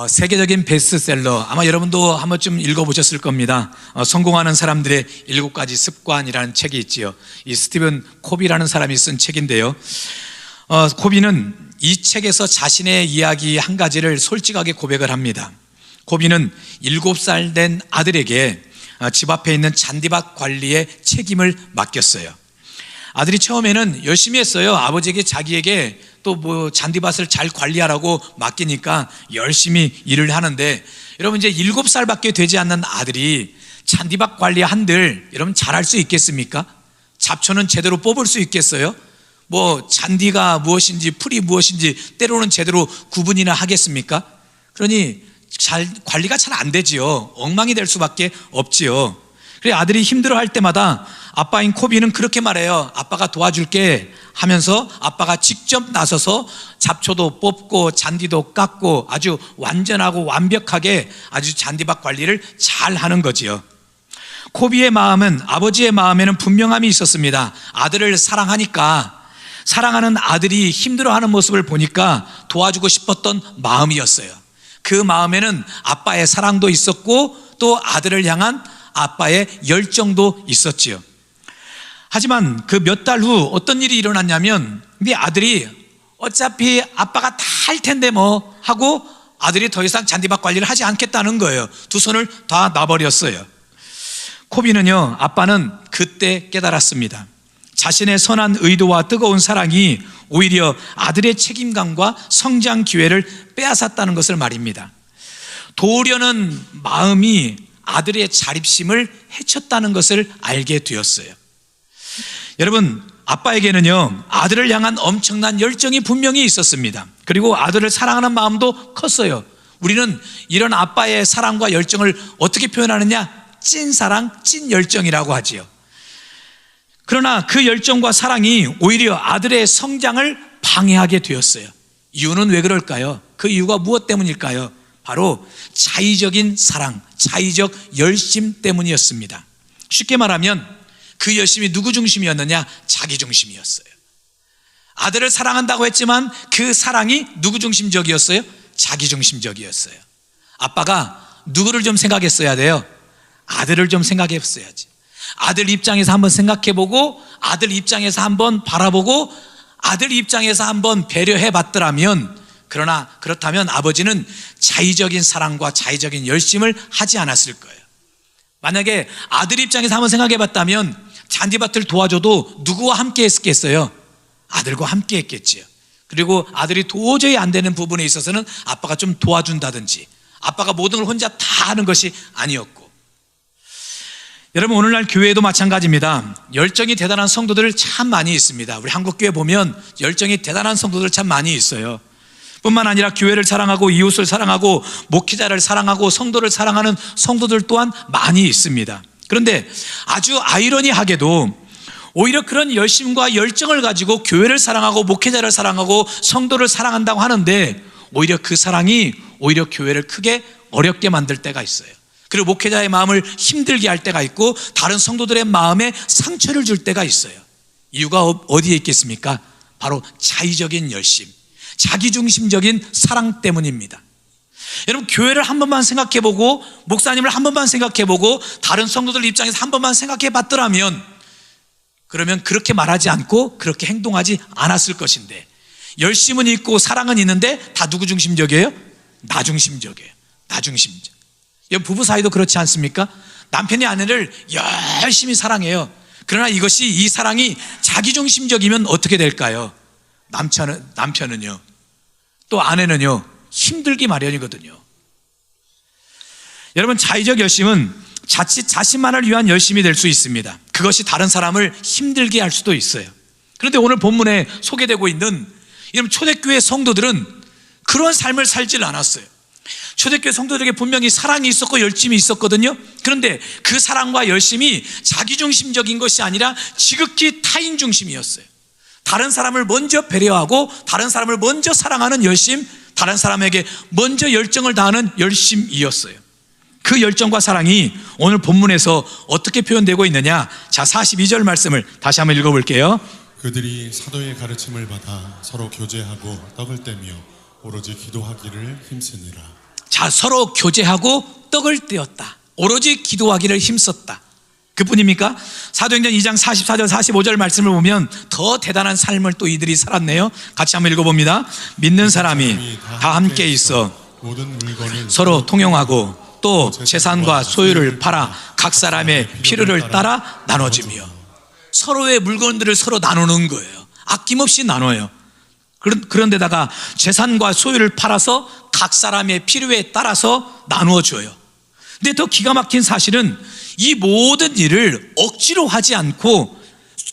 세계적인 베스트셀러, 아마 여러분도 한 번쯤 읽어보셨을 겁니다. 성공하는 사람들의 7가지 습관이라는 책이 있지요. 이 스티븐 코비라는 사람이 쓴 책인데요. 코비는 이 책에서 자신의 이야기 한 가지를 솔직하게 고백을 합니다. 코비는 7살 된 아들에게 집 앞에 있는 잔디밭 관리의 책임을 맡겼어요. 아들이 처음에는 열심히 했어요. 아버지에게 자기에게 또 잔디밭을 잘 관리하라고 맡기니까 열심히 일을 하는데, 여러분 이제 7살밖에 되지 않는 아들이 잔디밭 관리 한들 여러분 잘할 수 있겠습니까? 잡초는 제대로 뽑을 수 있겠어요? 잔디가 무엇인지 풀이 무엇인지 때로는 제대로 구분이나 하겠습니까? 그러니 관리가 잘 안 되지요. 엉망이 될 수밖에 없지요. 그래 아들이 힘들어할 때마다 아빠인 코비는 그렇게 말해요. 아빠가 도와줄게 하면서 아빠가 직접 나서서 잡초도 뽑고 잔디도 깎고 아주 완전하고 완벽하게 아주 잔디밭 관리를 잘 하는 거지요. 코비의 마음은, 아버지의 마음에는 분명함이 있었습니다. 아들을 사랑하니까, 사랑하는 아들이 힘들어하는 모습을 보니까 도와주고 싶었던 마음이었어요. 그 마음에는 아빠의 사랑도 있었고 또 아들을 향한 아빠의 열정도 있었지요. 하지만 그 몇 달 후 어떤 일이 일어났냐면, 네 아들이 어차피 아빠가 다 할 텐데 하고 아들이 더 이상 잔디밭 관리를 하지 않겠다는 거예요. 두 손을 다 놔버렸어요. 코비는요, 아빠는 그때 깨달았습니다. 자신의 선한 의도와 뜨거운 사랑이 오히려 아들의 책임감과 성장 기회를 빼앗았다는 것을 말입니다. 도우려는 마음이 아들의 자립심을 해쳤다는 것을 알게 되었어요. 여러분, 아빠에게는요, 아들을 향한 엄청난 열정이 분명히 있었습니다. 그리고 아들을 사랑하는 마음도 컸어요. 우리는 이런 아빠의 사랑과 열정을 어떻게 표현하느냐? 찐사랑, 찐열정이라고 하지요. 그러나 그 열정과 사랑이 오히려 아들의 성장을 방해하게 되었어요. 이유는 왜 그럴까요? 그 이유가 무엇 때문일까요? 바로 자의적인 사랑, 자의적 열심 때문이었습니다. 쉽게 말하면 그 열심이 누구 중심이었느냐? 자기 중심이었어요. 아들을 사랑한다고 했지만 그 사랑이 누구 중심적이었어요? 자기 중심적이었어요. 아빠가 누구를 좀 생각했어야 돼요? 아들을 좀 생각했어야지. 아들 입장에서 한번 생각해보고, 아들 입장에서 한번 바라보고, 아들 입장에서 한번 배려해 봤더라면, 그러나 그렇다면 아버지는 자의적인 사랑과 자의적인 열심을 하지 않았을 거예요. 만약에 아들 입장에서 한번 생각해 봤다면 잔디밭을 도와줘도 누구와 함께 했겠어요? 아들과 함께 했겠지요. 그리고 아들이 도저히 안 되는 부분에 있어서는 아빠가 좀 도와준다든지, 아빠가 모든 걸 혼자 다 하는 것이 아니었고. 여러분, 오늘날 교회도 마찬가지입니다. 열정이 대단한 성도들 참 많이 있습니다. 우리 한국교회 보면 열정이 대단한 성도들 참 많이 있어요. 뿐만 아니라 교회를 사랑하고 이웃을 사랑하고 목회자를 사랑하고 성도를 사랑하는 성도들 또한 많이 있습니다. 그런데 아주 아이러니하게도 오히려 그런 열심과 열정을 가지고 교회를 사랑하고 목회자를 사랑하고 성도를 사랑한다고 하는데, 오히려 그 사랑이 오히려 교회를 크게 어렵게 만들 때가 있어요. 그리고 목회자의 마음을 힘들게 할 때가 있고 다른 성도들의 마음에 상처를 줄 때가 있어요. 이유가 어디에 있겠습니까? 바로 자의적인 열심, 자기중심적인 사랑 때문입니다. 여러분, 교회를 한 번만 생각해보고 목사님을 한 번만 생각해보고 다른 성도들 입장에서 한 번만 생각해 봤더라면, 그러면 그렇게 말하지 않고 그렇게 행동하지 않았을 것인데, 열심은 있고 사랑은 있는데 다 누구 중심적이에요? 나 중심적이에요. 나 중심적. 부부 사이도 그렇지 않습니까? 남편이 아내를 열심히 사랑해요. 그러나 이것이, 이 사랑이 자기중심적이면 어떻게 될까요? 남편은요, 또 아내는요, 힘들기 마련이거든요. 여러분, 자의적 열심은 자칫 자신만을 위한 열심이 될 수 있습니다. 그것이 다른 사람을 힘들게 할 수도 있어요. 그런데 오늘 본문에 소개되고 있는 이런 초대교회 성도들은 그런 삶을 살질 않았어요. 초대교회 성도들에게 분명히 사랑이 있었고 열심이 있었거든요. 그런데 그 사랑과 열심이 자기중심적인 것이 아니라 지극히 타인중심이었어요. 다른 사람을 먼저 배려하고 다른 사람을 먼저 사랑하는 열심, 다른 사람에게 먼저 열정을 다하는 열심이었어요. 그 열정과 사랑이 오늘 본문에서 어떻게 표현되고 있느냐? 자, 42절 말씀을 다시 한번 읽어볼게요. 그들이 사도의 가르침을 받아 서로 교제하고 떡을 떼며 오로지 기도하기를 힘쓰니라. 자, 서로 교제하고 떡을 떼었다. 오로지 기도하기를 힘썼다. 그뿐입니까? 사도행전 2장 44절 45절 말씀을 보면 더 대단한 삶을 또 이들이 살았네요. 같이 한번 읽어봅니다. 믿는 사람이 다 함께 있어 모든 물건을 서로 통용하고 또 재산과 소유를 팔아 각 사람의 필요를 따라 나눠주며, 서로의 물건들을 서로 나누는 거예요. 아낌없이 나눠요. 그런데다가 재산과 소유를 팔아서 각 사람의 필요에 따라서 나누어 줘요. 근데 더 기가 막힌 사실은 이 모든 일을 억지로 하지 않고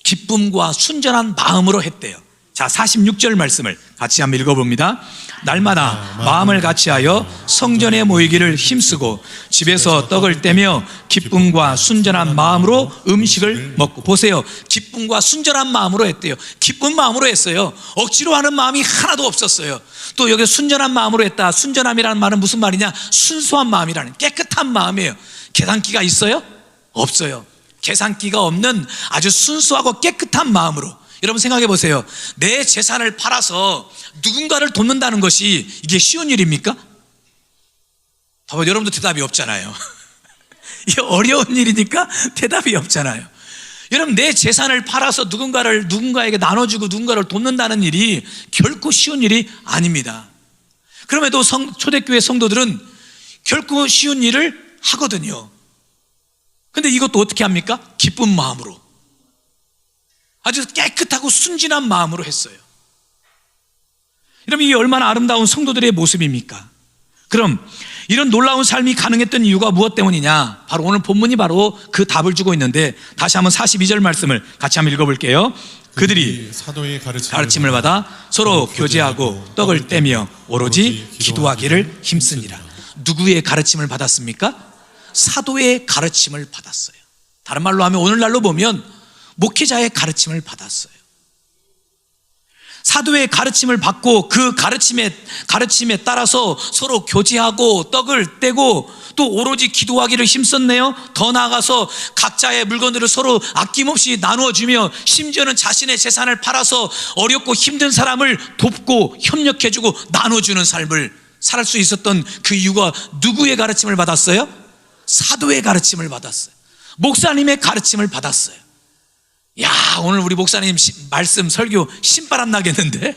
기쁨과 순전한 마음으로 했대요. 자, 46절 말씀을 같이 한번 읽어봅니다. 날마다 마음을 같이하여 성전에 모이기를 힘쓰고 집에서 떡을 떼며 기쁨과 순전한 마음으로 음식을 먹고. 보세요, 기쁨과 순전한 마음으로 했대요. 기쁜 마음으로 했어요. 억지로 하는 마음이 하나도 없었어요. 또 여기 순전한 마음으로 했다. 순전함이라는 말은 무슨 말이냐? 순수한 마음이라는, 깨끗한 마음이에요. 계산기가 있어요? 없어요. 계산기가 없는 아주 순수하고 깨끗한 마음으로. 여러분 생각해 보세요. 내 재산을 팔아서 누군가를 돕는다는 것이 이게 쉬운 일입니까? 여러분도 대답이 없잖아요. 이게 어려운 일이니까 대답이 없잖아요. 여러분, 내 재산을 팔아서 누군가에게 나눠주고 누군가를 돕는다는 일이 결코 쉬운 일이 아닙니다. 그럼에도 초대교회 성도들은 결코 쉬운 일을 하거든요. 근데 이것도 어떻게 합니까? 기쁜 마음으로, 아주 깨끗하고 순진한 마음으로 했어요. 여러분, 이게 얼마나 아름다운 성도들의 모습입니까? 그럼 이런 놀라운 삶이 가능했던 이유가 무엇 때문이냐? 바로 오늘 본문이 바로 그 답을 주고 있는데, 다시 한번 42절 말씀을 같이 한번 읽어볼게요. 그들이 사도의 가르침을 받아 서로 교제하고 떡을 떼며 오로지 기도하기를 힘쓰니라. 누구의 가르침을 받았습니까? 사도의 가르침을 받았어요. 다른 말로 하면 오늘날로 보면 목회자의 가르침을 받았어요. 사도의 가르침을 받고 그 가르침에 따라서 서로 교제하고 떡을 떼고 또 오로지 기도하기를 힘썼네요. 더 나아가서 각자의 물건들을 서로 아낌없이 나누어주며 심지어는 자신의 재산을 팔아서 어렵고 힘든 사람을 돕고 협력해주고 나눠주는 삶을 살 수 있었던 그 이유가 누구의 가르침을 받았어요? 사도의 가르침을 받았어요. 목사님의 가르침을 받았어요. 야, 오늘 우리 목사님 말씀 설교 신바람 나겠는데?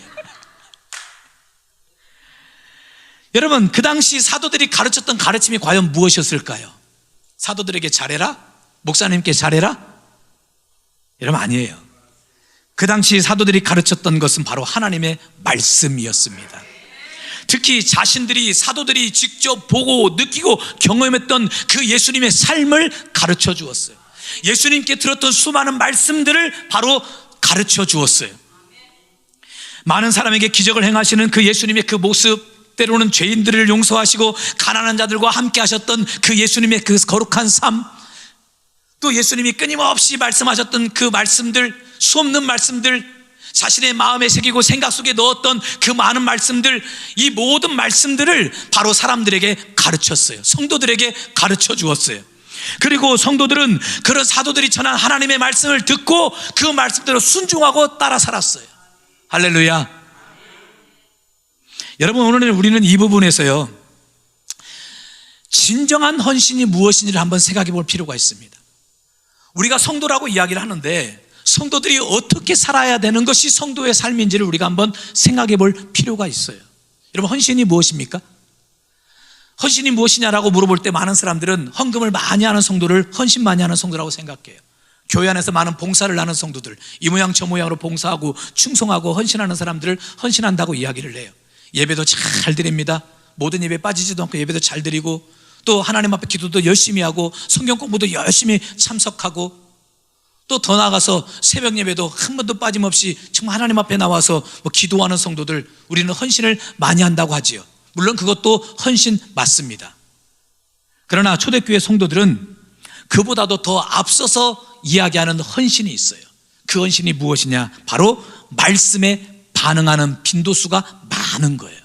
여러분, 그 당시 사도들이 가르쳤던 가르침이 과연 무엇이었을까요? 사도들에게 잘해라? 목사님께 잘해라? 여러분, 아니에요. 그 당시 사도들이 가르쳤던 것은 바로 하나님의 말씀이었습니다. 특히 사도들이 직접 보고 느끼고 경험했던 그 예수님의 삶을 가르쳐 주었어요. 예수님께 들었던 수많은 말씀들을 바로 가르쳐 주었어요. 많은 사람에게 기적을 행하시는 그 예수님의 그 모습, 때로는 죄인들을 용서하시고 가난한 자들과 함께 하셨던 그 예수님의 그 거룩한 삶, 또 예수님이 끊임없이 말씀하셨던 그 말씀들, 수없는 말씀들, 자신의 마음에 새기고 생각 속에 넣었던 그 많은 말씀들, 이 모든 말씀들을 바로 사람들에게 가르쳤어요. 성도들에게 가르쳐 주었어요. 그리고 성도들은 그런 사도들이 전한 하나님의 말씀을 듣고 그 말씀대로 순종하고 따라 살았어요. 할렐루야. 여러분, 오늘 우리는 이 부분에서요, 진정한 헌신이 무엇인지를 한번 생각해 볼 필요가 있습니다. 우리가 성도라고 이야기를 하는데 성도들이 어떻게 살아야 되는 것이 성도의 삶인지를 우리가 한번 생각해 볼 필요가 있어요. 여러분, 헌신이 무엇입니까? 헌신이 무엇이냐라고 물어볼 때 많은 사람들은 헌금을 많이 하는 성도를 헌신 많이 하는 성도라고 생각해요. 교회 안에서 많은 봉사를 하는 성도들, 이 모양 저 모양으로 봉사하고 충성하고 헌신하는 사람들을 헌신한다고 이야기를 해요. 예배도 잘 드립니다. 모든 예배 빠지지도 않고 예배도 잘 드리고, 또 하나님 앞에 기도도 열심히 하고 성경 공부도 열심히 참석하고, 또 더 나아가서 새벽 예배도 한 번도 빠짐없이 정말 하나님 앞에 나와서 기도하는 성도들, 우리는 헌신을 많이 한다고 하지요. 물론 그것도 헌신 맞습니다. 그러나 초대교회 성도들은 그보다도 더 앞서서 이야기하는 헌신이 있어요. 그 헌신이 무엇이냐? 바로 말씀에 반응하는 빈도수가 많은 거예요.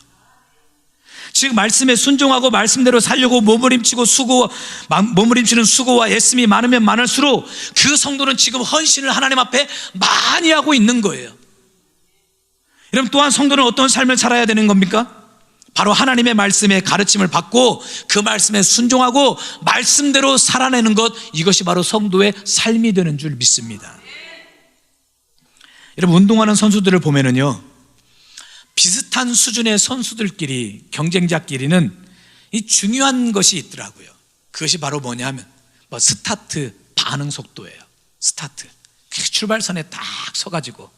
즉 말씀에 순종하고 말씀대로 살려고 몸부림치는 수고와 애씀이 많으면 많을수록 그 성도는 지금 헌신을 하나님 앞에 많이 하고 있는 거예요. 여러분, 또한 성도는 어떤 삶을 살아야 되는 겁니까? 바로 하나님의 말씀에 가르침을 받고 그 말씀에 순종하고 말씀대로 살아내는 것, 이것이 바로 성도의 삶이 되는 줄 믿습니다. 여러분, 운동하는 선수들을 보면은요, 비슷한 수준의 선수들끼리, 경쟁자끼리는 이 중요한 것이 있더라고요. 그것이 바로 뭐냐면 스타트 반응 속도예요. 스타트, 출발선에 딱 서가지고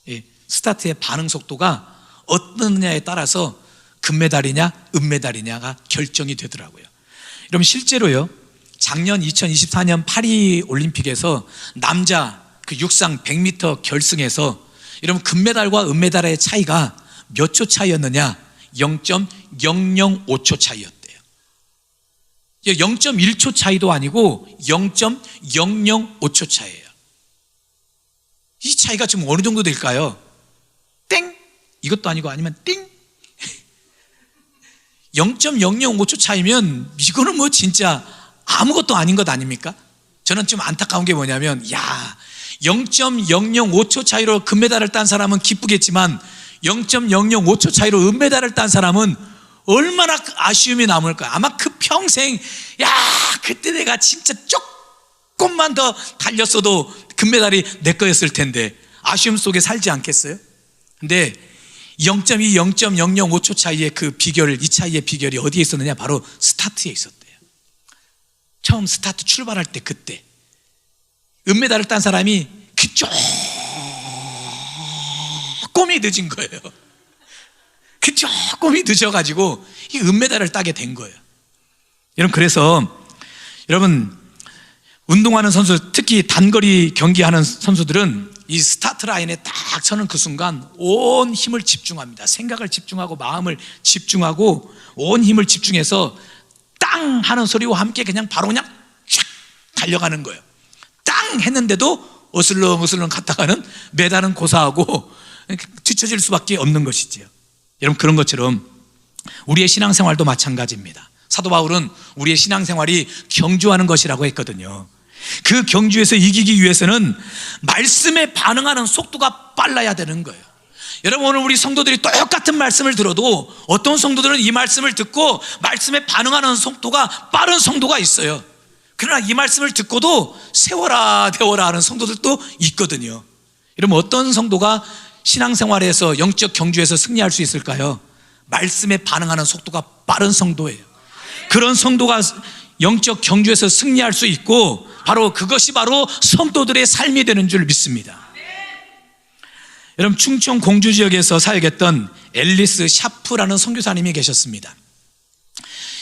이 스타트의 반응 속도가 어떠느냐에 따라서 금메달이냐 은메달이냐가 결정이 되더라고요. 여러분, 실제로요, 작년 2024년 파리 올림픽에서 남자 그 육상 100m 결승에서 여러분, 금메달과 은메달의 차이가 몇 초 차이였느냐? 0.005초 차이였대요. 0.1초 차이도 아니고 0.005초 차이예요. 이 차이가 지금 어느 정도 될까요? 땡! 이것도 아니고 아니면 띵! 0.005초 차이면 이거는 뭐 진짜 아무것도 아닌 것 아닙니까? 저는 좀 안타까운 게 뭐냐면, 0.005초 차이로 금메달을 딴 사람은 기쁘겠지만 0.005초 차이로 은메달을 딴 사람은 얼마나 아쉬움이 남을까. 아마 그 평생, 그때 내가 진짜 조금만 더 달렸어도 금메달이 내 거였을 텐데, 아쉬움 속에 살지 않겠어요? 근데 0.2, 0.005초 차이의 그 비결, 이 차이의 비결이 어디에 있었느냐? 바로 스타트에 있었대요. 처음 스타트 출발할 때, 그때 은메달을 딴 사람이 그 조금이 늦은 거예요. 그 조금이 늦어가지고 이 은메달을 따게 된 거예요. 여러분, 그래서 여러분, 운동하는 선수, 특히 단거리 경기하는 선수들은 이 스타트 라인에 딱 서는 그 순간 온 힘을 집중합니다. 생각을 집중하고 마음을 집중하고 온 힘을 집중해서 땅 하는 소리와 함께 그냥 바로 촥 달려가는 거예요. 땅 했는데도 어슬렁어슬렁 갔다가는 메달은 고사하고 뒤처질 수밖에 없는 것이지요. 여러분, 그런 것처럼 우리의 신앙생활도 마찬가지입니다. 사도 바울은 우리의 신앙생활이 경주하는 것이라고 했거든요. 그 경주에서 이기기 위해서는 말씀에 반응하는 속도가 빨라야 되는 거예요. 여러분, 오늘 우리 성도들이 똑같은 말씀을 들어도 어떤 성도들은 이 말씀을 듣고 말씀에 반응하는 속도가 빠른 성도가 있어요. 그러나 이 말씀을 듣고도 세워라 되어라 하는 성도들도 있거든요. 여러분, 어떤 성도가 신앙생활에서 영적 경주에서 승리할 수 있을까요? 말씀에 반응하는 속도가 빠른 성도예요. 그런 성도가 영적 경주에서 승리할 수 있고, 바로 그것이 바로 성도들의 삶이 되는 줄 믿습니다. 여러분, 충청 공주 지역에서 사역했던 앨리스 샤프라는 선교사님이 계셨습니다.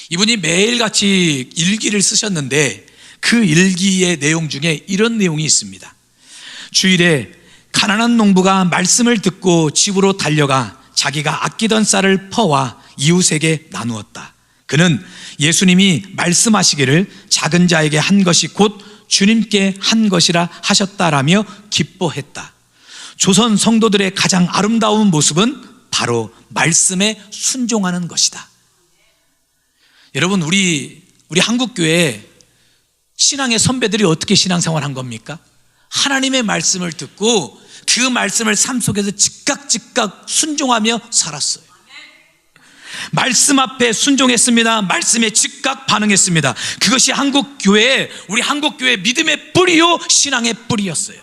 이분이 매일같이 일기를 쓰셨는데 그 일기의 내용 중에 이런 내용이 있습니다. 주일에 가난한 농부가 말씀을 듣고 집으로 달려가 자기가 아끼던 쌀을 퍼와 이웃에게 나누었다. 그는 예수님이 말씀하시기를 작은 자에게 한 것이 곧 주님께 한 것이라 하셨다라며 기뻐했다. 조선 성도들의 가장 아름다운 모습은 바로 말씀에 순종하는 것이다. 여러분, 우리 한국교회 신앙의 선배들이 어떻게 신앙생활한 겁니까? 하나님의 말씀을 듣고 그 말씀을 삶 속에서 즉각 순종하며 살았어요. 말씀 앞에 순종했습니다. 말씀에 즉각 반응했습니다. 그것이 우리 한국교회의 믿음의 뿌리요 신앙의 뿌리였어요.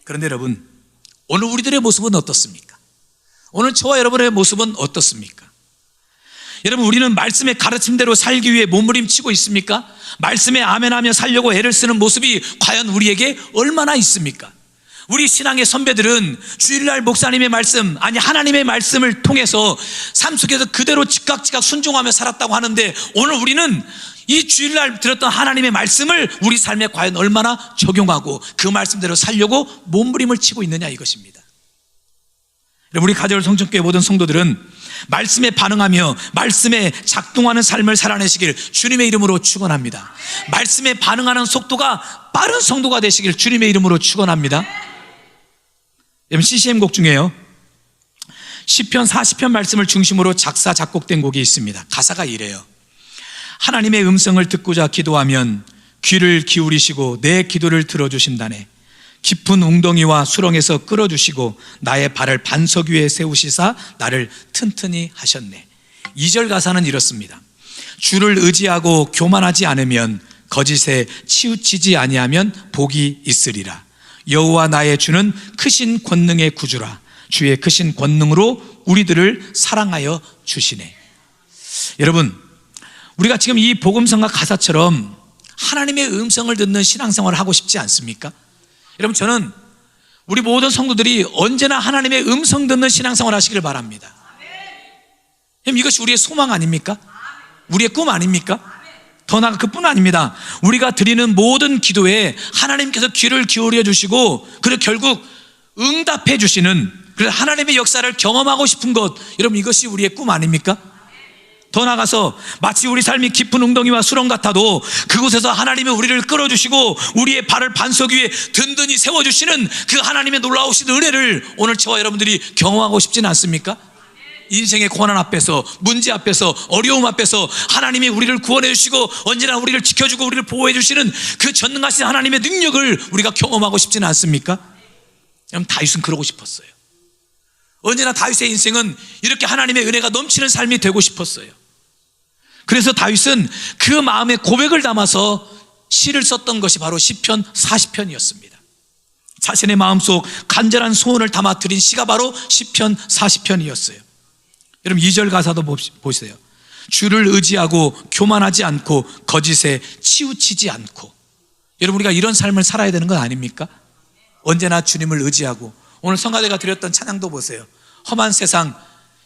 그런데 여러분, 오늘 우리들의 모습은 어떻습니까? 오늘 저와 여러분의 모습은 어떻습니까? 여러분, 우리는 말씀의 가르침대로 살기 위해 몸부림치고 있습니까? 말씀에 아멘하며 살려고 애를 쓰는 모습이 과연 우리에게 얼마나 있습니까? 우리 신앙의 선배들은 주일날 목사님의 말씀, 아니 하나님의 말씀을 통해서 삶 속에서 그대로 즉각 순종하며 살았다고 하는데, 오늘 우리는 이 주일날 들었던 하나님의 말씀을 우리 삶에 과연 얼마나 적용하고 그 말씀대로 살려고 몸부림을 치고 있느냐, 이것입니다. 우리 가져올 성전교회 모든 성도들은 말씀에 반응하며 말씀에 작동하는 삶을 살아내시길 주님의 이름으로 축원합니다. 말씀에 반응하는 속도가 빠른 성도가 되시길 주님의 이름으로 축원합니다. 여러분, CCM 곡 중에요, 시편 40편 말씀을 중심으로 작사 작곡된 곡이 있습니다. 가사가 이래요. 하나님의 음성을 듣고자 기도하면 귀를 기울이시고 내 기도를 들어주신다네. 깊은 웅덩이와 수렁에서 끌어주시고 나의 발을 반석 위에 세우시사 나를 튼튼히 하셨네. 2절 가사는 이렇습니다. 주를 의지하고 교만하지 않으면, 거짓에 치우치지 아니하면 복이 있으리라. 여호와 나의 주는 크신 권능의 구주라. 주의 크신 권능으로 우리들을 사랑하여 주시네. 여러분, 우리가 지금 이 복음성과 가사처럼 하나님의 음성을 듣는 신앙생활을 하고 싶지 않습니까? 여러분, 저는 우리 모든 성도들이 언제나 하나님의 음성 듣는 신앙생활 하시기를 바랍니다. 이것이 우리의 소망 아닙니까? 우리의 꿈 아닙니까? 더 나아가 그뿐 아닙니다. 우리가 드리는 모든 기도에 하나님께서 귀를 기울여 주시고, 그리고 결국 응답해 주시는, 그래서 하나님의 역사를 경험하고 싶은 것, 여러분, 이것이 우리의 꿈 아닙니까? 더 나아가서 마치 우리 삶이 깊은 웅덩이와 수렁 같아도 그곳에서 하나님이 우리를 끌어주시고 우리의 발을 반석 위에 든든히 세워주시는 그 하나님의 놀라우신 은혜를 오늘 저와 여러분들이 경험하고 싶지는 않습니까? 인생의 고난 앞에서, 문제 앞에서, 어려움 앞에서 하나님이 우리를 구원해 주시고 언제나 우리를 지켜주고 우리를 보호해 주시는 그 전능하신 하나님의 능력을 우리가 경험하고 싶지는 않습니까? 여러분, 다윗은 그러고 싶었어요. 언제나 다윗의 인생은 이렇게 하나님의 은혜가 넘치는 삶이 되고 싶었어요. 그래서 다윗은 그 마음의 고백을 담아서 시를 썼던 것이 바로 시편 40편이었습니다. 자신의 마음속 간절한 소원을 담아 드린 시가 바로 시편 40편이었어요. 여러분, 2절 가사도 보세요. 주를 의지하고 교만하지 않고 거짓에 치우치지 않고. 여러분, 우리가 이런 삶을 살아야 되는 건 아닙니까? 언제나 주님을 의지하고. 오늘 성가대가 드렸던 찬양도 보세요. 험한 세상,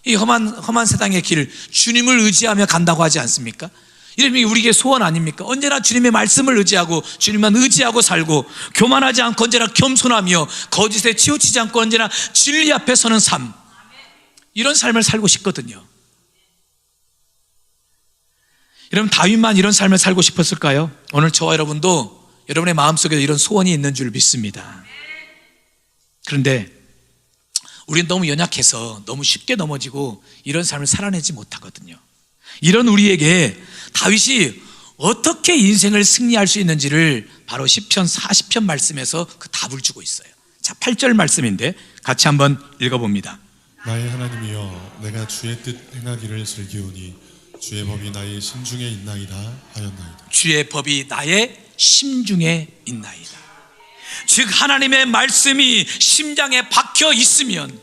이 험한 세상의 길, 주님을 의지하며 간다고 하지 않습니까? 이름이 우리에게 소원 아닙니까? 언제나 주님의 말씀을 의지하고 주님만 의지하고 살고, 교만하지 않고 언제나 겸손하며 거짓에 치우치지 않고 언제나 진리 앞에 서는 삶, 이런 삶을 살고 싶거든요. 여러분, 다윗만 이런 삶을 살고 싶었을까요? 오늘 저와 여러분도 여러분의 마음속에 이런 소원이 있는 줄 믿습니다. 그런데 우리는 너무 연약해서 너무 쉽게 넘어지고 이런 삶을 살아내지 못하거든요. 이런 우리에게 다윗이 어떻게 인생을 승리할 수 있는지를 바로 시편 40편 말씀에서 그 답을 주고 있어요. 자, 8절 말씀인데 같이 한번 읽어봅니다. 나의 하나님이여, 내가 주의 뜻 행하기를 즐기오니 주의 법이 나의 심중에 있나이다 하였나이다. 주의 법이 나의 심중에 있나이다. 즉, 하나님의 말씀이 심장에 박혀 있으면,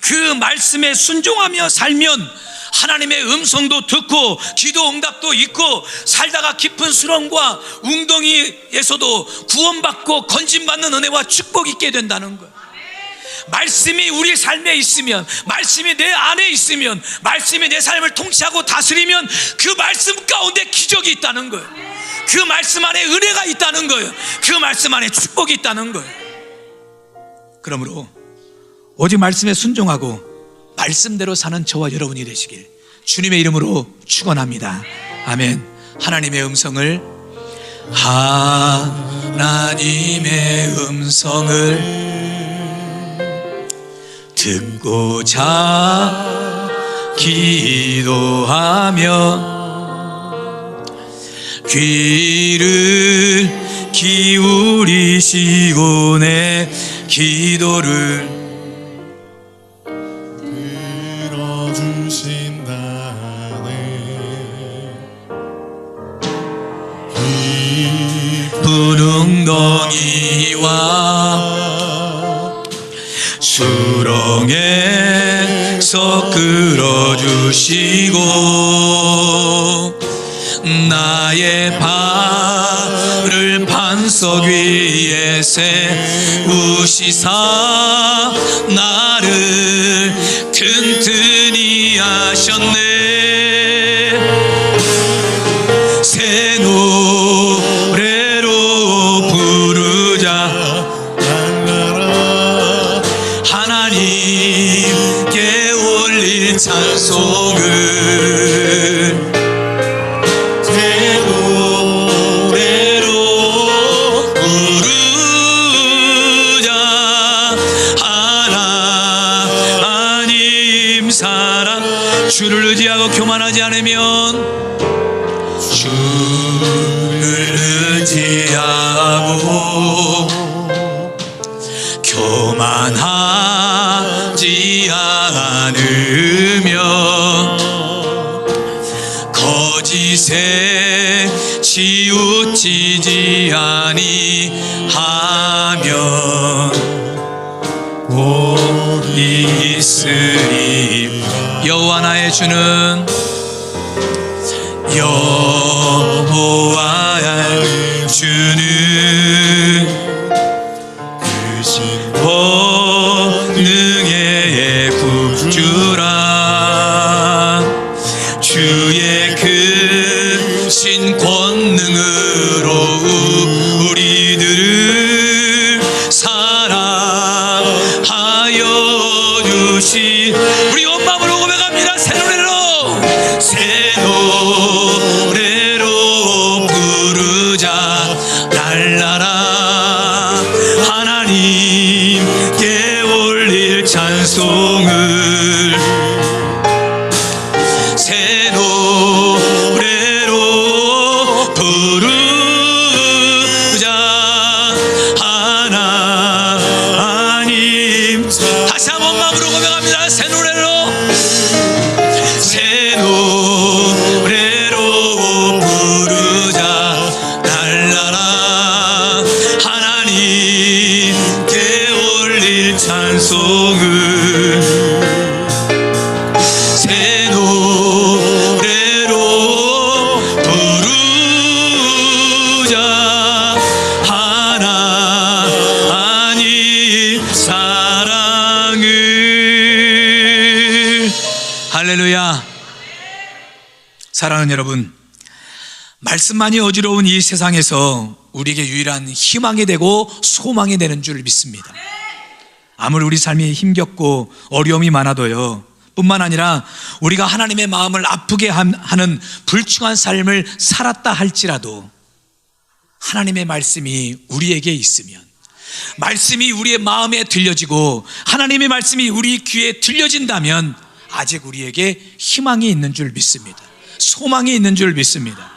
그 말씀에 순종하며 살면 하나님의 음성도 듣고 기도 응답도 있고, 살다가 깊은 수렁과 웅덩이에서도 구원받고 건진받는 은혜와 축복이 있게 된다는 거예요. 말씀이 우리 삶에 있으면, 말씀이 내 안에 있으면, 말씀이 내 삶을 통치하고 다스리면 그 말씀 가운데 기적이 있다는 거예요. 그 말씀 안에 은혜가 있다는 거예요. 그 말씀 안에 축복이 있다는 거예요. 그러므로 오직 말씀에 순종하고 말씀대로 사는 저와 여러분이 되시길 주님의 이름으로 축원합니다. 아멘. 하나님의 음성을 듣고자 기도하며 귀를 기울이시고 내 기도를 들어주신다네. 깊은 웅덩이와 수렁에서 끌어주시고 나의 발을 반석 위에 세우시사 나를 튼튼히 하셨네. 새 노래로 부르자 하나님께 올릴 찬송을 주를 의지하고 교만하지 않으면 주를 의지하고 교만하지 않으면 희생 치우치지 아니하면 곧 있으리. 여호와 나의 주는 여호와 주는 크신 권능의 구주라. 주의 크신 권능으로 우리들을 사랑하여 주신. 우리 온 마음으로 고백합니다. 새 노래로 부르자. 날라라 하나님께 올릴 찬송을. 새 노래로 부르자. 하나님. 다시 한번 마음으로 고백합니다. 새 노래로 부르자. 날라라 하나님께 올릴 찬송을. 새 노래로 부르자. 하나님 사랑을. 할렐루야. 사랑하는 여러분, 말씀만이 어지러운 이 세상에서 우리에게 유일한 희망이 되고 소망이 되는 줄 믿습니다. 아무리 우리 삶이 힘겹고 어려움이 많아도요, 뿐만 아니라 우리가 하나님의 마음을 아프게 하는 불충한 삶을 살았다 할지라도 하나님의 말씀이 우리에게 있으면, 말씀이 우리의 마음에 들려지고 하나님의 말씀이 우리 귀에 들려진다면 아직 우리에게 희망이 있는 줄 믿습니다. 소망이 있는 줄 믿습니다.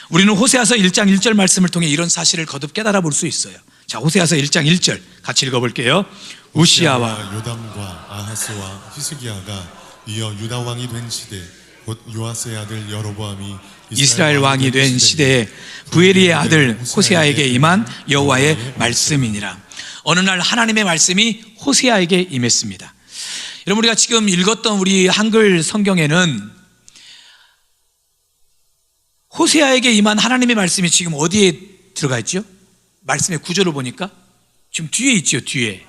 우리는 호세아서 1장 1절 말씀을 통해 이런 사실을 거듭 깨달아 볼 수 있어요. 자, 호세아서 1장 1절 같이 읽어볼게요. 우시아와 요담과 아하스와 히스기야가 이어 유다 왕이 된 시대, 곧 요아스의 아들 여로보암이 이스라엘 왕이 된 시대에 부엘리의 아들 호세아에게 임한 여호와의 말씀이니라. 어느 날 하나님의 말씀이 호세아에게 임했습니다. 여러분, 우리가 지금 읽었던 우리 한글 성경에는 호세아에게 임한 하나님의 말씀이 지금 어디에 들어가 있죠? 말씀의 구조를 보니까 지금 뒤에 있죠. 뒤에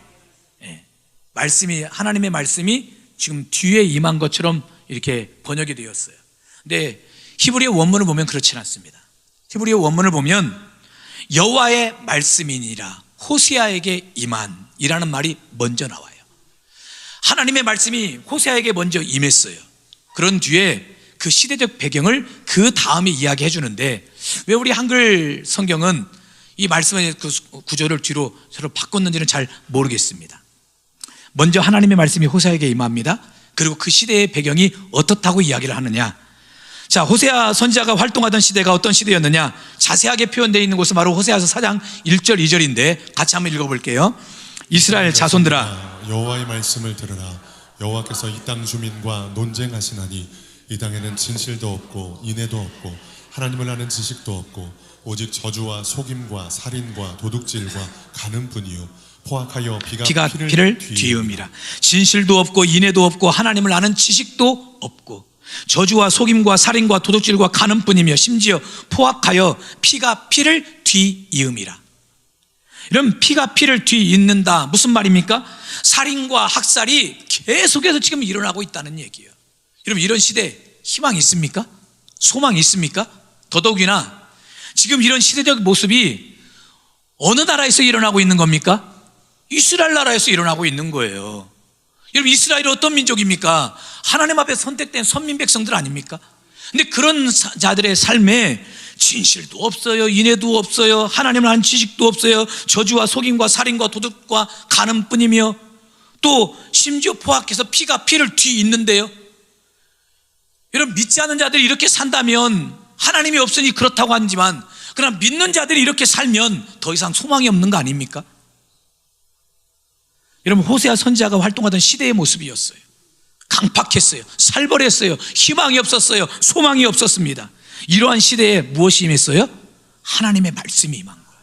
말씀이, 하나님의 말씀이 지금 뒤에 임한 것처럼 이렇게 번역이 되었어요. 근데 히브리어 원문을 보면 그렇지 않습니다. 히브리어 원문을 보면 여호와의 말씀이니라 호세아에게 임한이라는 말이 먼저 나와요. 하나님의 말씀이 호세아에게 먼저 임했어요. 그런 뒤에 그 시대적 배경을 그 다음에 이야기해 주는데, 왜 우리 한글 성경은 이 말씀의 그 구조를 뒤로 서로 바꿨는지는 잘 모르겠습니다. 먼저 하나님의 말씀이 호세아에게 임합니다. 그리고 그 시대의 배경이 어떻다고 이야기를 하느냐. 자, 호세아 선지자가 활동하던 시대가 어떤 시대였느냐, 자세하게 표현되어 있는 곳은 바로 호세아서 4장 1절 2절인데 같이 한번 읽어볼게요. 이스라엘 자손들아, 여호와의 말씀을 들으라. 여호와께서 이 땅 주민과 논쟁하시나니 이 땅에는 진실도 없고 인애도 없고 하나님을 아는 지식도 없고 오직 저주와 속임과 살인과 도둑질과 가늠뿐이요 포악하여 비가 피를 뒤음이라. 진실도 없고 인애도 없고 하나님을 아는 지식도 없고 저주와 속임과 살인과 도둑질과 가늠뿐이며 심지어 포악하여 피가 피를 뒤이음이라. 이런 피가 피를 뒤잇는다, 무슨 말입니까? 살인과 학살이 계속해서 지금 일어나고 있다는 얘기예요. 여러분, 이런 시대 희망이 있습니까? 소망이 있습니까? 더더욱이나 지금 이런 시대적 모습이 어느 나라에서 일어나고 있는 겁니까? 이스라엘 나라에서 일어나고 있는 거예요. 여러분, 이스라엘이 어떤 민족입니까? 하나님 앞에 선택된 선민 백성들 아닙니까? 근데 그런 자들의 삶에 진실도 없어요, 인애도 없어요, 하나님을 아는 지식도 없어요, 저주와 속임과 살인과 도둑과 가늠뿐이며 또 심지어 포악해서 피가 피를 뒤잇는데요. 여러분, 믿지 않는 자들이 이렇게 산다면 하나님이 없으니 그렇다고 하지만, 그러나 믿는 자들이 이렇게 살면 더 이상 소망이 없는 거 아닙니까? 여러분, 호세아 선지자가 활동하던 시대의 모습이었어요. 강팍했어요. 살벌했어요. 희망이 없었어요. 소망이 없었습니다. 이러한 시대에 무엇이 임했어요? 하나님의 말씀이 임한 거예요.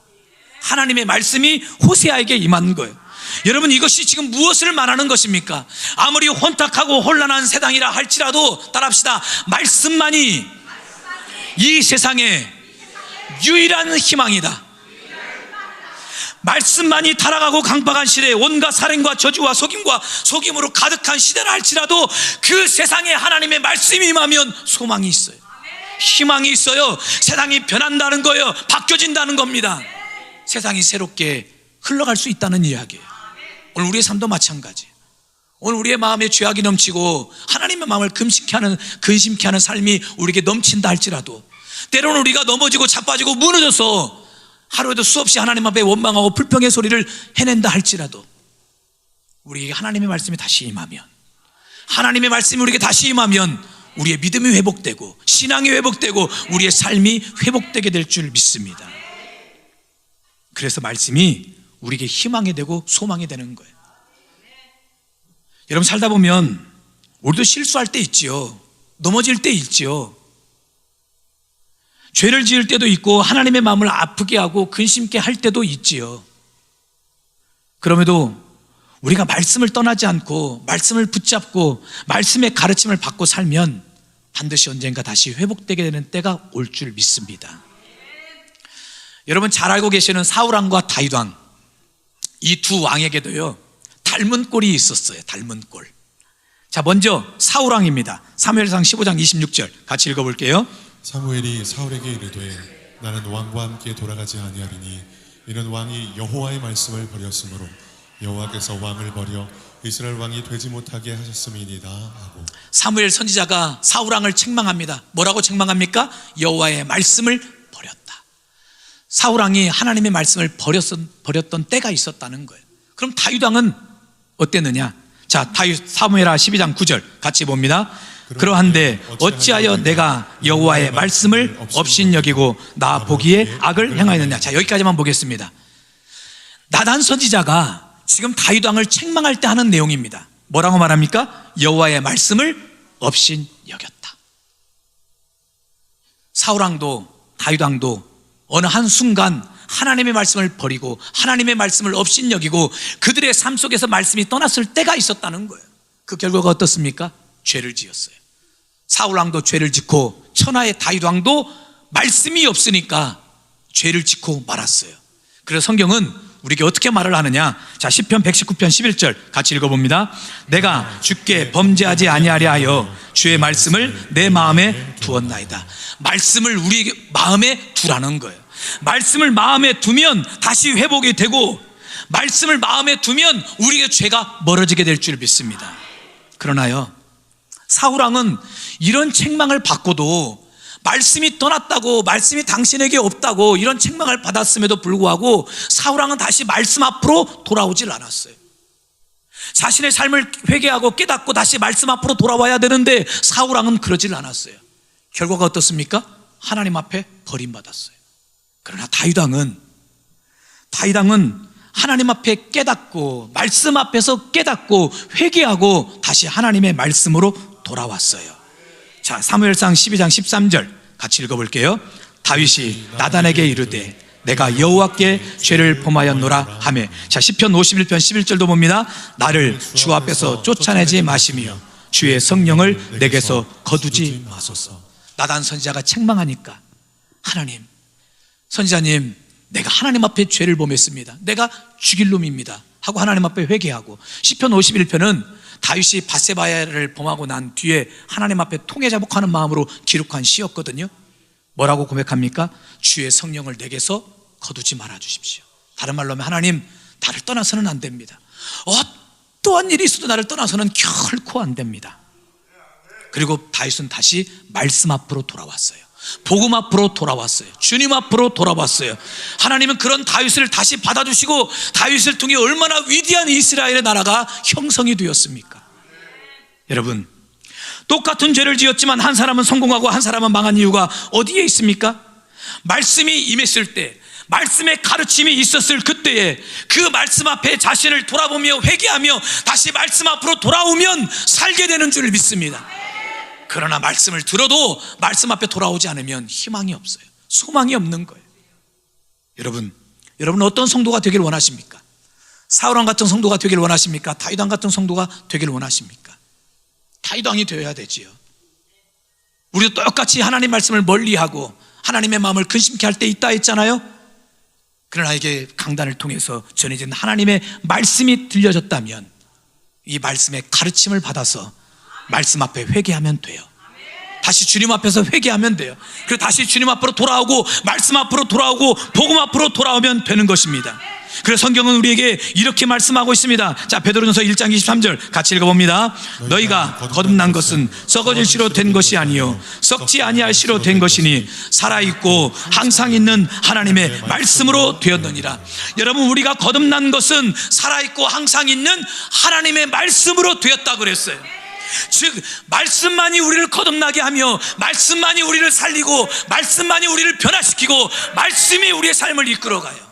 하나님의 말씀이 호세아에게 임한 거예요. 여러분, 이것이 지금 무엇을 말하는 것입니까? 아무리 혼탁하고 혼란한 세상이라 할지라도 따라합시다. 말씀만이 이 세상의 유일한 희망이다. 말씀만이 타락하고 강박한 시대에 온갖 살인과 저주와 속임과 속임으로 가득한 시대라 할지라도 그 세상에 하나님의 말씀이 임하면 소망이 있어요. 희망이 있어요. 세상이 변한다는 거예요. 바뀌어진다는 겁니다. 세상이 새롭게 흘러갈 수 있다는 이야기예요. 오늘 우리의 삶도 마찬가지예요. 오늘 우리의 마음에 죄악이 넘치고 하나님의 마음을 근심케 하는 삶이 우리에게 넘친다 할지라도, 때로는 우리가 넘어지고 자빠지고 무너져서 하루에도 수없이 하나님 앞에 원망하고 불평의 소리를 해낸다 할지라도, 우리에게 하나님의 말씀이 다시 임하면, 하나님의 말씀이 우리에게 다시 임하면 우리의 믿음이 회복되고 신앙이 회복되고 우리의 삶이 회복되게 될 줄 믿습니다. 그래서 말씀이 우리에게 희망이 되고 소망이 되는 거예요. 여러분, 살다 보면 우리도 실수할 때 있지요. 넘어질 때 있지요. 죄를 지을 때도 있고 하나님의 마음을 아프게 하고 근심케 할 때도 있지요. 그럼에도 우리가 말씀을 떠나지 않고 말씀을 붙잡고 말씀의 가르침을 받고 살면 반드시 언젠가 다시 회복되게 되는 때가 올 줄 믿습니다. 여러분, 잘 알고 계시는 사울왕과 다윗왕, 이 두 왕에게도요 닮은 꼴이 있었어요. 닮은 꼴. 자, 먼저 사울왕입니다. 사무엘상 15장 26절 같이 읽어볼게요. 사무엘이 사울에게 이르되 나는 왕과 함께 돌아가지 아니하리니 이는 왕이 여호와의 말씀을 버렸으므로 여호와께서 왕을 버려 이스라엘 왕이 되지 못하게 하셨음이니이다 하고. 사무엘 선지자가 사울왕을 책망합니다. 뭐라고 책망합니까? 여호와의 말씀을 버렸다. 사울왕이 하나님의 말씀을 버렸던 때가 있었다는 거예요. 그럼 다윗왕은 어땠느냐? 자, 다윗 사무엘하 12장 9절 같이 봅니다. 그러한데 어찌하여 내가 여호와의 말씀을 업신여기고 나 보기에 악을 행하였느냐. 자, 여기까지만 보겠습니다. 나단 선지자가 지금 다윗 왕을 책망할 때 하는 내용입니다. 뭐라고 말합니까? 여호와의 말씀을 업신여겼다. 사울 왕도 다윗 왕도 어느 한순간 하나님의 말씀을 버리고 하나님의 말씀을 업신여기고 그들의 삶 속에서 말씀이 떠났을 때가 있었다는 거예요. 그 결과가 어떻습니까? 죄를 지었어요. 사울 왕도 죄를 짓고 천하의 다윗 왕도 말씀이 없으니까 죄를 짓고 말았어요. 그래서 성경은 우리에게 어떻게 말을 하느냐? 자, 시편 119편 11절 같이 읽어봅니다. 내가 주께 범죄하지 아니하려 하여 주의 말씀을 내 마음에 두었나이다. 말씀을 우리 마음에 두라는 거예요. 말씀을 마음에 두면 다시 회복이 되고 말씀을 마음에 두면 우리의 죄가 멀어지게 될 줄 믿습니다. 그러나요, 사울왕은 이런 책망을 받고도 말씀이 떠났다고, 말씀이 당신에게 없다고 이런 책망을 받았음에도 불구하고 사울왕은 다시 말씀 앞으로 돌아오질 않았어요. 자신의 삶을 회개하고 깨닫고 다시 말씀 앞으로 돌아와야 되는데 사울왕은 그러질 않았어요. 결과가 어떻습니까? 하나님 앞에 버림받았어요. 그러나 다윗왕은 하나님 앞에 깨닫고 말씀 앞에서 깨닫고 회개하고 다시 하나님의 말씀으로 돌아왔어요. 자, 사무엘상 12장 13절 같이 읽어볼게요. 다윗이 나단에게 이르되 내가 여호와께 죄를 범하였노라 하매. 자, 시편 51편 11절도 봅니다. 나를 주 앞에서 쫓아내지 마시며 주의 성령을 내게서 거두지 마소서. 나단 선지자가 책망하니까 하나님, 선지자님, 내가 하나님 앞에 죄를 범했습니다. 내가 죽일 놈입니다 하고 하나님 앞에 회개하고, 시편 51편은 다윗이 밧세바를 범하고 난 뒤에 하나님 앞에 통회자복하는 마음으로 기록한 시였거든요. 뭐라고 고백합니까? 주의 성령을 내게서 거두지 말아 주십시오. 다른 말로 하면 하나님, 나를 떠나서는 안 됩니다. 어떠한 일이 있어도 나를 떠나서는 결코 안 됩니다. 그리고 다윗은 다시 말씀 앞으로 돌아왔어요. 복음 앞으로 돌아왔어요. 주님 앞으로 돌아왔어요. 하나님은 그런 다윗을 다시 받아주시고 다윗을 통해 얼마나 위대한 이스라엘의 나라가 형성이 되었습니까? 여러분, 똑같은 죄를 지었지만 한 사람은 성공하고 한 사람은 망한 이유가 어디에 있습니까? 말씀이 임했을 때, 말씀의 가르침이 있었을 그때에 그 말씀 앞에 자신을 돌아보며 회개하며 다시 말씀 앞으로 돌아오면 살게 되는 줄 믿습니다. 그러나 말씀을 들어도 말씀 앞에 돌아오지 않으면 희망이 없어요. 소망이 없는 거예요. 여러분 어떤 성도가 되길 원하십니까? 사울왕 같은 성도가 되길 원하십니까? 다윗왕 같은 성도가 되길 원하십니까? 다윗왕이 되어야 되지요. 우리도 똑같이 하나님 말씀을 멀리하고 하나님의 마음을 근심케 할 때 있다 했잖아요. 그러나 이게 강단을 통해서 전해진 하나님의 말씀이 들려졌다면 이 말씀의 가르침을 받아서 말씀 앞에 회개하면 돼요. 다시 주님 앞에서 회개하면 돼요. 그리고 다시 주님 앞으로 돌아오고 말씀 앞으로 돌아오고 복음 앞으로 돌아오면 되는 것입니다. 그래서 성경은 우리에게 이렇게 말씀하고 있습니다. 자, 베드로전서 1장 23절 같이 읽어봅니다. 너희가 거듭난 것은 썩어질 씨로 된 것이 아니요 썩지 아니할 씨로 된 것이니 살아있고 항상 있는 하나님의 말씀으로 되었느니라. 여러분, 우리가 거듭난 것은 살아있고 항상 있는 하나님의 말씀으로 되었다고 그랬어요. 즉 말씀만이 우리를 거듭나게 하며 말씀만이 우리를 살리고 말씀만이 우리를 변화시키고 말씀이 우리의 삶을 이끌어가요.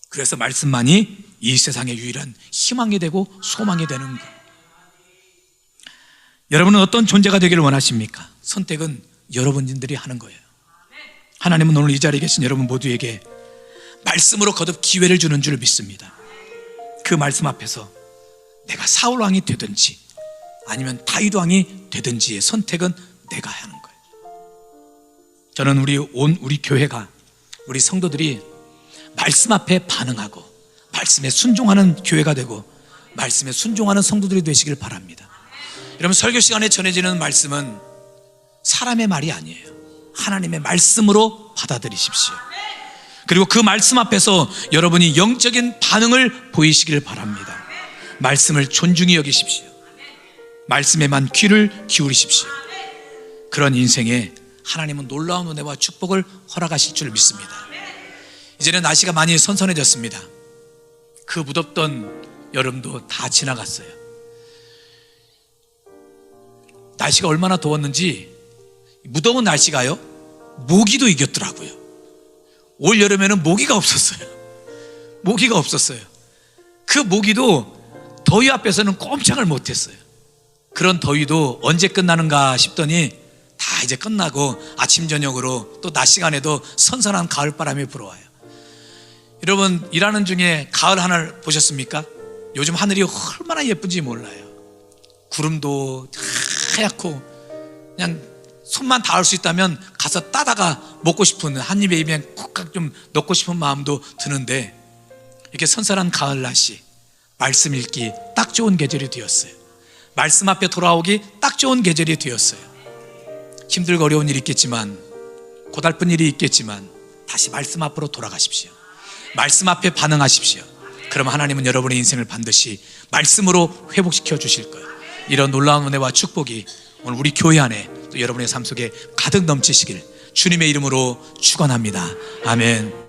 그래서 말씀만이 이 세상의 유일한 희망이 되고 소망이 되는 것. 여러분은 어떤 존재가 되기를 원하십니까? 선택은 여러분들이 하는 거예요. 하나님은 오늘 이 자리에 계신 여러분 모두에게 말씀으로 거듭 기회를 주는 줄 믿습니다. 그 말씀 앞에서 내가 사울왕이 되든지 아니면 다윗왕이 되든지의 선택은 내가 하는 거예요. 저는 우리 교회가, 우리 성도들이 말씀 앞에 반응하고 말씀에 순종하는 교회가 되고 말씀에 순종하는 성도들이 되시길 바랍니다. 여러분, 설교 시간에 전해지는 말씀은 사람의 말이 아니에요. 하나님의 말씀으로 받아들이십시오. 그리고 그 말씀 앞에서 여러분이 영적인 반응을 보이시길 바랍니다. 말씀을 존중히 여기십시오. 말씀에만 귀를 기울이십시오. 그런 인생에 하나님은 놀라운 은혜와 축복을 허락하실 줄 믿습니다. 이제는 날씨가 많이 선선해졌습니다. 그 무덥던 여름도 다 지나갔어요. 날씨가 얼마나 더웠는지 무더운 날씨가요 모기도 이겼더라고요. 올 여름에는 모기가 없었어요. 모기가 없었어요. 그 모기도 더위 앞에서는 꼼짝을 못했어요. 그런 더위도 언제 끝나는가 싶더니 다 이제 끝나고 아침 저녁으로 또 낮 시간에도 선선한 가을바람이 불어와요. 여러분, 일하는 중에 가을 하늘 보셨습니까? 요즘 하늘이 얼마나 예쁜지 몰라요. 구름도 하얗고 그냥 손만 닿을 수 있다면 가서 따다가 먹고 싶은, 한 입에 입에 콕 좀 넣고 싶은 마음도 드는데, 이렇게 선선한 가을 날씨, 말씀 읽기 딱 좋은 계절이 되었어요. 말씀 앞에 돌아오기 딱 좋은 계절이 되었어요. 힘들고 어려운 일이 있겠지만, 고달픈 일이 있겠지만 다시 말씀 앞으로 돌아가십시오. 말씀 앞에 반응하십시오. 그럼 하나님은 여러분의 인생을 반드시 말씀으로 회복시켜 주실 거예요. 이런 놀라운 은혜와 축복이 오늘 우리 교회 안에 또 여러분의 삶 속에 가득 넘치시길 주님의 이름으로 축원합니다. 아멘.